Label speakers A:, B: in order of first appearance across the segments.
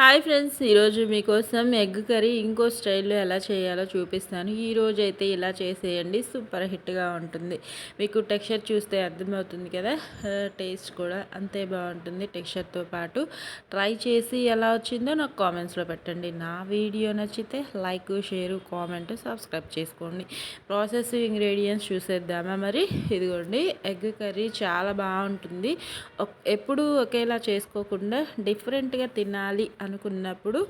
A: Hi friends, ఈరోజు మీకోసం egg curry ఇంకో స్టైల్లో ఎలా చేయాలో చూపిస్తాను. ఈరోజు అయితే ఇలా చేసేయండి, సూపర్ హిట్గా ఉంటుంది. మీకు టెక్స్చర్ చూస్తే అర్థమవుతుంది కదా, టేస్ట్ కూడా అంతే బాగుంటుంది. టెక్స్చర్తో పాటు ట్రై చేసి ఎలా వచ్చిందో నాకు కామెంట్స్లో పెట్టండి. నా వీడియో నచ్చితే లైక్, షేరు, కామెంట్, సబ్స్క్రైబ్ చేసుకోండి. ప్రాసెస్ ఇంగ్రీడియంట్స్ చూసేద్దామా మరి. ఇదిగోండి, ఎగ్ కర్రీ చాలా బాగుంటుంది. ఎప్పుడు ఒకేలా చేసుకోకుండా డిఫరెంట్గా తినాలి అనుకున్నప్పుడు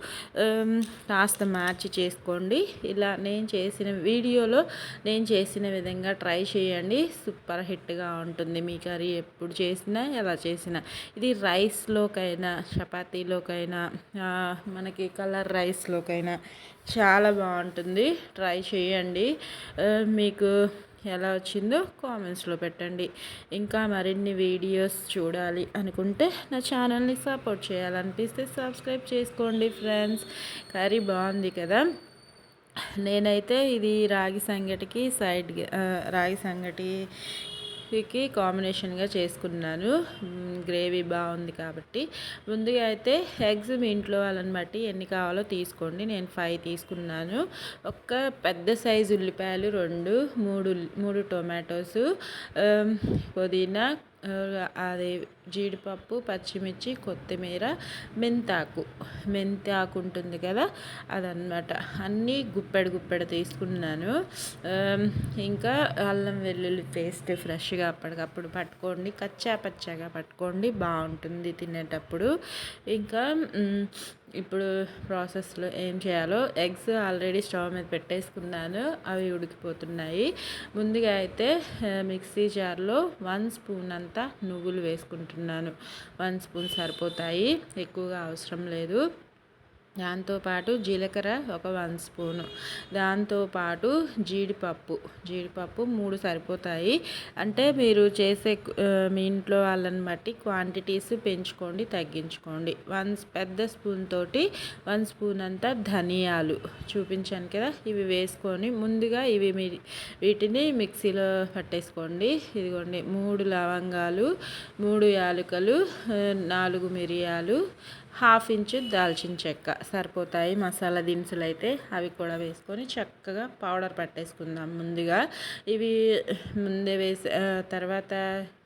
A: కాస్త మార్చి చేసుకోండి. ఇలా నేను చేసిన వీడియోలో నేను చేసిన విధంగా ట్రై చేయండి, సూపర్ హిట్గా ఉంటుంది. మీ కర్రీ ఎప్పుడు చేసినా ఎలా చేసినా. ఇది రైస్లోకైనా, చపాతీలోకైనా, మనకి కలర్ రైస్లోకైనా చాలా బాగుంటుంది. ట్రై చేయండి. మీకు ఎలా వచ్చిందో కామెంట్స్లో పెట్టండి. ఇంకా మరిన్ని వీడియోస్ చూడాలి అనుకుంటే నా ఛానల్ని సపోర్ట్ చేయాలనిపిస్తే సబ్స్క్రైబ్ చేసుకోండి ఫ్రెండ్స్. కర్రీ బాగుంది కదా. నేనైతే ఇది రాగి సంగటికి రాగి సంగటికి కాంబినేషన్గా చేసుకున్నాను. గ్రేవీ బాగుంది కాబట్టి. ముందుగా అయితే ఎగ్స్ మీ ఇంట్లో వాళ్ళని బట్టి ఎన్ని కావాలో తీసుకోండి. నేను 5 తీసుకున్నాను. ఒక పెద్ద సైజు ఉల్లిపాయలు 2, 3 టొమాటోస్, పుదీనా, అది జీడిపప్పు, పచ్చిమిర్చి, కొత్తిమీర, మెంతాకు ఉంటుంది కదా, అదనమాట. అన్నీ గుప్పెడు తీసుకున్నాను. ఇంకా అల్లం వెల్లుల్లి పేస్ట్ ఫ్రెష్గా అప్పటికప్పుడు పట్టుకోండి, కచ్చా పచ్చగా పట్టుకోండి, బాగుంటుంది తినేటప్పుడు. ఇంకా ఇప్పుడు ప్రాసెస్లో ఏం చేయాలో, ఎగ్స్ ఆల్రెడీ స్టవ్ మీద పెట్టేసుకున్నాను, అవి ఉడికిపోతున్నాయి. ముందుగా అయితే మిక్సీ జార్లో 1 స్పూన్ అంతా నువ్వులు వేసుకుంటున్నాను. 1 స్పూన్ సరిపోతాయి, ఎక్కువగా అవసరం లేదు. దాంతోపాటు జీలకర్ర ఒక 1 స్పూను, దాంతోపాటు జీడిపప్పు 3 సరిపోతాయి. అంటే మీరు చేసే మీ ఇంట్లో వాళ్ళని బట్టి క్వాంటిటీస్ పెంచుకోండి, తగ్గించుకోండి. పెద్ద స్పూన్ తోటి 1 స్పూన్ అంతా ధనియాలు చూపించాను కదా, ఇవి వేసుకొని ముందుగా వీటిని మిక్సీలో పట్టేసుకోండి. ఇదిగోండి, 3 లవంగాలు, 3 యాలకులు, 4 మిరియాలు, 1/2 ఇంచు దాల్చిన చెక్క సరిపోతాయి. మసాలా దినుసులు అయితే అవి కూడా వేసుకొని చక్కగా పౌడర్ పట్టేసుకుందాం. ముందుగా ఇవి ముందే తర్వాత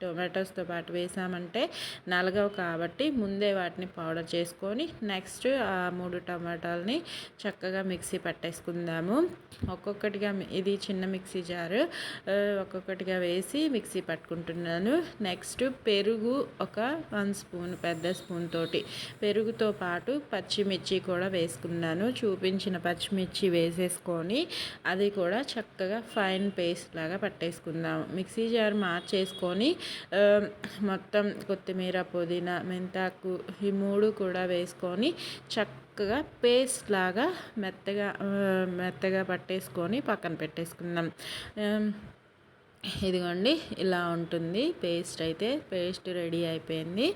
A: టొమాటోస్తో పాటు వేసామంటే నలగవు కాబట్టి ముందే వాటిని పౌడర్ చేసుకొని నెక్స్ట్ ఆ 3 టమాటాలని చక్కగా మిక్సీ పట్టేసుకుందాము. ఒక్కొక్కటిగా, ఇది చిన్న మిక్సీ జారు, ఒక్కొక్కటిగా వేసి మిక్సీ పట్టుకుంటున్నాను. నెక్స్ట్ పెరుగు ఒక 1 స్పూన్, పెద్ద స్పూన్ తోటి పెరుగుతో పాటు పచ్చిమిర్చి కూడా వేసుకున్నాను. చూపించిన పచ్చిమిర్చి వేసేసుకొని అది కూడా చక్కగా ఫైన్ పేస్ట్ లాగా పట్టేసుకుందాము. మిక్సీ జార్ మార్చేసుకొని మొత్తం కొత్తిమీర, పుదీనా, మెంతాకు ఈ 3 కూడా వేసుకొని చక్కగా పేస్ట్ లాగా మెత్తగా పట్టేసుకొని పక్కన పెట్టేసుకుందాం. ఇదిగోండి, ఇలా ఉంటుంది పేస్ట్ రెడీ అయిపోయింది.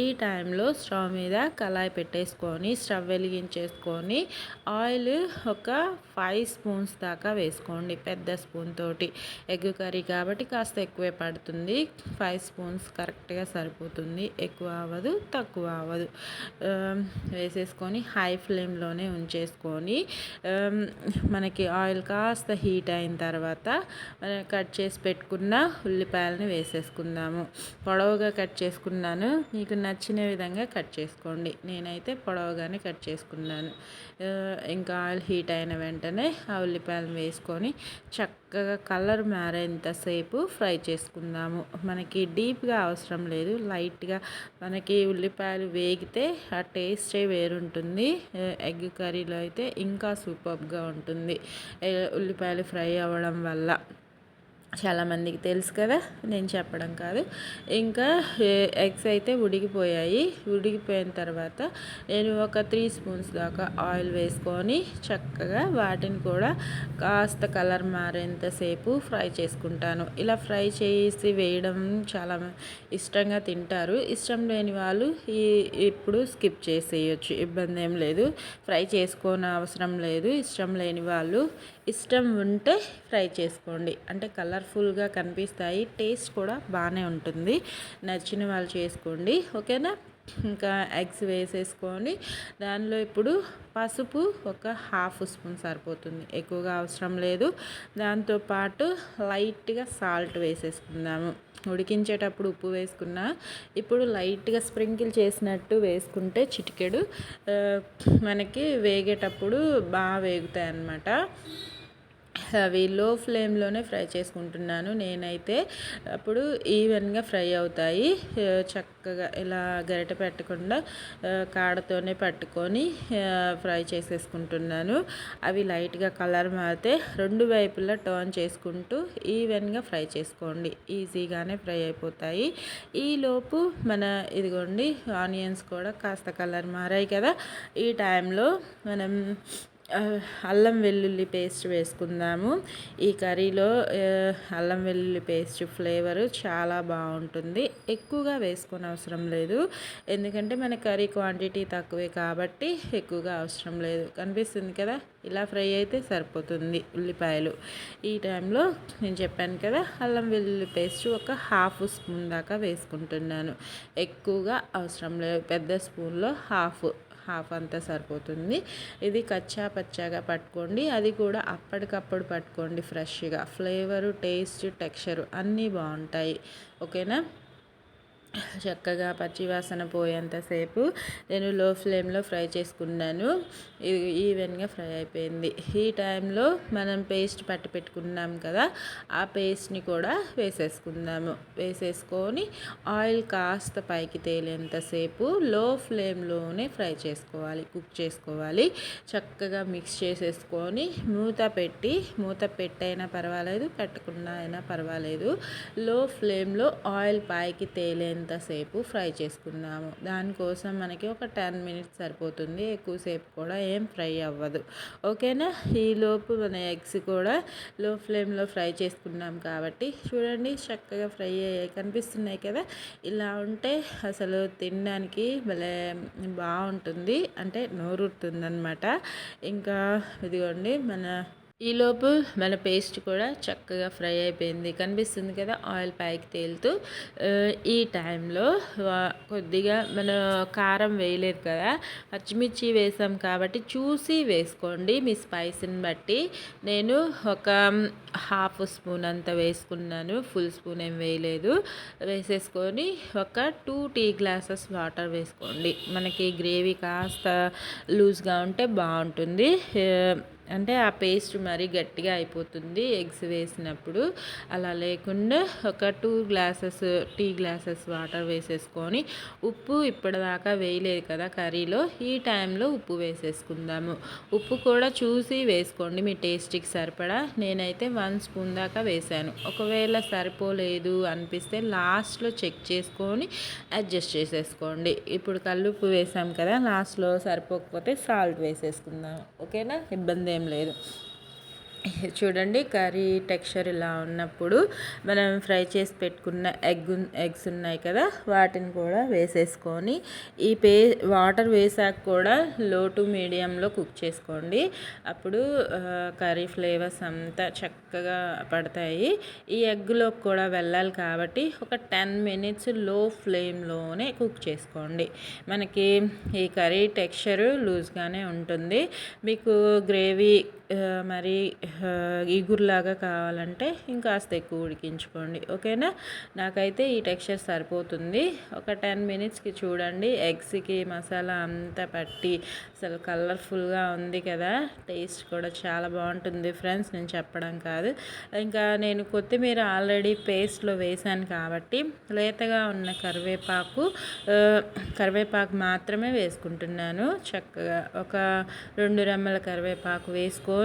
A: ఈ టైంలో స్టవ్ మీద కళాయి పెట్టేసుకొని స్టవ్ వెలిగించేసుకొని ఆయిల్ ఒక 5 స్పూన్స్ దాకా వేసుకోండి. పెద్ద స్పూన్ తోటి, ఎగ్ కర్రీ కాబట్టి కాస్త ఎక్కువే పడుతుంది. 5 స్పూన్స్ కరెక్ట్గా సరిపోతుంది, ఎక్కువ అవ్వదు, తక్కువ అవ్వదు. వేసేసుకొని హై ఫ్లేమ్లోనే ఉంచేసుకొని మనకి ఆయిల్ కాస్త హీట్ అయిన తర్వాత కట్ చేసి పెట్టుకున్న ఉల్లిపాయలని వేసేసుకుందాము. పొడవుగా కట్ చేసుకున్నాను, మీకు నచ్చిన విధంగా కట్ చేసుకోండి. నేనైతే పొడవుగానే కట్ చేసుకున్నాను. ఇంకా ఆయిల్ హీట్ అయిన వెంటనే ఆ ఉల్లిపాయలను వేసుకొని చక్కగా కలర్ మారేంతసేపు ఫ్రై చేసుకుందాము. మనకి డీప్గా అవసరం లేదు, లైట్గా మనకి ఉల్లిపాయలు వేగితే ఆ టేస్టే వేరుంటుంది. ఎగ్ కర్రీలో అయితే ఇంకా సూపర్గా ఉంటుంది ఉల్లిపాయలు ఫ్రై అవ్వడం వల్ల. చాలామందికి తెలుసు కదా, నేను చెప్పడం కాదు. ఇంకా ఎగ్స్ అయితే ఉడికిపోయిన తర్వాత నేను ఒక 3 స్పూన్స్ దాకా ఆయిల్ వేసుకొని చక్కగా వాటిని కూడా కాస్త కలర్ మారేంతసేపు ఫ్రై చేసుకుంటాను. ఇలా ఫ్రై చేసి వేయడం చాలా ఇష్టంగా తింటారు. ఇష్టం లేని వాళ్ళు ఇప్పుడు స్కిప్ చేసేయచ్చు, ఇబ్బంది ఏం లేదు. ఫ్రై చేసుకోని అవసరం లేదు. ఇష్టం లేని వాళ్ళు, ఇష్టం ఉంటే ఫ్రై చేసుకోండి, అంటే కలర్ఫుల్గా కనిపిస్తాయి, టేస్ట్ కూడా బాగానే ఉంటుంది. నచ్చిన వాళ్ళు చేసుకోండి, ఓకేనా. ఇంకా ఎగ్స్ వేసేసుకొని దానిలో ఇప్పుడు పసుపు ఒక హాఫ్ స్పూన్ సరిపోతుంది, ఎక్కువగా అవసరం లేదు. దాంతోపాటు లైట్గా సాల్ట్ వేసేసుకుందాము. ఉడికించేటప్పుడు ఉప్పు వేసుకున్నా, ఇప్పుడు లైట్గా స్ప్రింకిల్ చేసినట్టు వేసుకుంటే చిటికెడు మనకి వేగేటప్పుడు బాగా వేగుతాయి అన్నమాట. అవి లో ఫ్లేమ్లోనే ఫ్రై చేసుకుంటున్నాను నేనైతే. అప్పుడు ఈవెన్గా ఫ్రై అవుతాయి. చక్కగా ఇలా గరిటె పెట్టకుండా కాడతోనే పట్టుకొని ఫ్రై చేసేసుకుంటున్నాను. అవి లైట్గా కలర్ మారితే రెండు వైపులా టర్న్ చేసుకుంటూ ఈవెన్గా ఫ్రై చేసుకోండి, ఈజీగానే ఫ్రై అయిపోతాయి. ఈలోపు మన ఇదిగోండి ఆనియన్స్ కూడా కాస్త కలర్ మారాయి కదా, ఈ టైంలో మనం అల్లం వెల్లుల్లి పేస్ట్ వేసుకుందాము. ఈ కర్రీలో అల్లం వెల్లుల్లి పేస్ట్ ఫ్లేవరు చాలా బాగుంటుంది. ఎక్కువగా వేసుకొని అవసరం లేదు, ఎందుకంటే మన కర్రీ క్వాంటిటీ తక్కువే కాబట్టి ఎక్కువగా అవసరం లేదు. కనిపిస్తుంది కదా, ఇలా ఫ్రై అయితే సరిపోతుంది ఉల్లిపాయలు. ఈ టైంలో నేను చెప్పాను కదా, అల్లం వెల్లుల్లి పేస్ట్ ఒక హాఫ్ స్పూన్ దాకా వేసుకుంటున్నాను, ఎక్కువగా అవసరం లేదు. పెద్ద స్పూన్లో హాఫ్ అంతా సరిపోతుంది. ఇది కచ్చా పచ్చాగా పట్టుకోండి, అది కూడా అప్పటికప్పుడు పట్టుకోండి ఫ్రెష్గా. ఫ్లేవరు, టేస్ట్, టెక్స్చరు అన్నీ బాగుంటాయి. ఓకేనా. చక్కగా పచ్చివాసన పోయేంతసేపు నేను లో ఫ్లేమ్లో ఫ్రై చేసుకున్నాను. ఈవెన్గా ఫ్రై అయిపోయింది. ఈ టైంలో మనం పేస్ట్ పట్టి పెట్టుకున్నాం కదా, ఆ పేస్ట్ని కూడా వేసేసుకుందాము. వేసేసుకొని ఆయిల్ కాస్త పైకి తేలేంతసేపు లో ఫ్లేమ్లోనే ఫ్రై చేసుకోవాలి, కుక్ చేసుకోవాలి. చక్కగా మిక్స్ చేసేసుకొని మూత పెట్టైనా పర్వాలేదు, పెట్టకుండా అయినా పర్వాలేదు, లో ఫ్లేమ్లో ఆయిల్ పైకి తేలేంతసేపు ఫ్రై చేసుకుందాము. దానికోసం మనకి ఒక 10 మినిట్స్ సరిపోతుంది, ఎక్కువసేపు కూడా ఏం ఫ్రై అవ్వదు. ఓకేనా. ఈలోపు మన ఎగ్స్ కూడా లో ఫ్లేమ్లో ఫ్రై చేసుకున్నాం కాబట్టి చూడండి చక్కగా ఫ్రై అయ్యాయి, కనిపిస్తున్నాయి కదా. ఇలా ఉంటే అసలు తినడానికి భలే బాగుంటుంది, అంటే నోరుతుంది అనమాట. ఇంకా ఇదిగోండి ఈలోపు మన పేస్ట్ కూడా చక్కగా ఫ్రై అయిపోయింది, కనిపిస్తుంది కదా ఆయిల్ పైకి తేలుతూ. ఈ టైంలో కొద్దిగా మన కారం వేయలేదు కదా, పచ్చిమిర్చి వేసాం కాబట్టి చూసి వేసుకోండి మీ స్పైసీని బట్టి. నేను ఒక హాఫ్ స్పూన్ అంత వేసుకున్నాను, ఫుల్ స్పూన్ ఏం వేయలేదు. వేసేసుకొని ఒక 2 టీ గ్లాసెస్ వాటర్ వేసుకోండి. మనకి గ్రేవీ కాస్త లూజ్గా ఉంటే బాగుంటుంది, అంటే ఆ పేస్ట్ మరీ గట్టిగా అయిపోతుంది ఎగ్స్ వేసినప్పుడు. అలా లేకుండా ఒక 2 టీ గ్లాసెస్ వాటర్ వేసేసుకొని, ఉప్పు ఇప్పటిదాకా వేయలేదు కదా కర్రీలో, ఈ టైంలో ఉప్పు వేసేసుకుందాము. ఉప్పు కూడా చూసి వేసుకోండి మీ టేస్ట్కి సరిపడా. నేనైతే 1 స్పూన్ దాకా వేసాను. ఒకవేళ సరిపోలేదు అనిపిస్తే లాస్ట్లో చెక్ చేసుకొని అడ్జస్ట్ చేసేసుకోండి. ఇప్పుడు కల్లుప్పు వేసాం కదా, లాస్ట్లో సరిపోకపోతే సాల్ట్ వేసేసుకుందాం. ఓకేనా, ఇబ్బంది ఏం లేదు. చూడండి కర్రీ టెక్స్చర్ ఇలా ఉన్నప్పుడు మనం ఫ్రై చేసి పెట్టుకున్న ఎగ్స్ ఉన్నాయి కదా, వాటిని కూడా వేసేసుకొని ఈ వాటర్ వేసాక కూడా లో టు మీడియంలో కుక్ చేసుకోండి. అప్పుడు కర్రీ ఫ్లేవర్స్ అంతా చక్కగా పడతాయి. ఈ ఎగ్లో కూడా వెళ్ళాలి కాబట్టి ఒక 10 మినిట్స్ లో ఫ్లేమ్లోనే కుక్ చేసుకోండి. మనకి ఈ కర్రీ టెక్స్చరు లూజ్గానే ఉంటుంది. మీకు గ్రేవీ మరి ఈగురులాగా కావాలంటే ఇంకాస్త ఎక్కువ ఉడికించుకోండి. ఓకేనా. నాకైతే ఈ టెక్స్చర్ సరిపోతుంది. ఒక 10 మినిట్స్కి చూడండి ఎగ్స్కి మసాలా అంతా పట్టి అసలు కలర్ఫుల్గా ఉంది కదా, టేస్ట్ కూడా చాలా బాగుంటుంది ఫ్రెండ్స్, నేను చెప్పడం కాదు. ఇంకా నేను కొత్తిమీర ఆల్రెడీ పేస్ట్లో వేసాను కాబట్టి లేతగా ఉన్న కరివేపాకు మాత్రమే వేసుకుంటున్నాను. చక్కగా ఒక 2 రెమ్మల కరివేపాకు వేసుకొని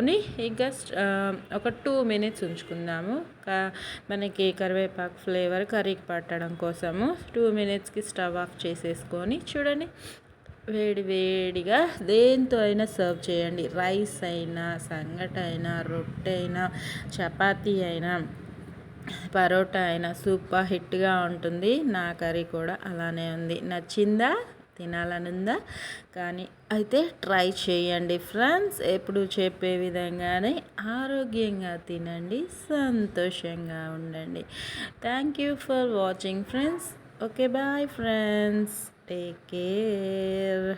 A: ఇంకా ఒక 2 మినిట్స్ ఉంచుకుందాము. మనకి కరివేపాకు ఫ్లేవర్ కర్రీకి పట్టడం కోసము 2 మినిట్స్కి స్టవ్ ఆఫ్ చేసేసుకొని చూడండి వేడిగా దేంతో అయినా సర్వ్ చేయండి. రైస్ అయినా, సంగటి అయినా, రొట్టె అయినా, చపాతీ అయినా, పరోటా అయినా సూపర్ హిట్గా ఉంటుంది. నా కర్రీ కూడా అలానే ఉంది. నచ్చిందా? తినాలనుందా? కానీ అయితే ట్రై చేయండి ఫ్రెండ్స్. ఎప్పుడు చెప్పే విధంగానే ఆరోగ్యంగా తినండి, సంతోషంగా ఉండండి. Thank you for watching friends. Okay, bye friends. Take care.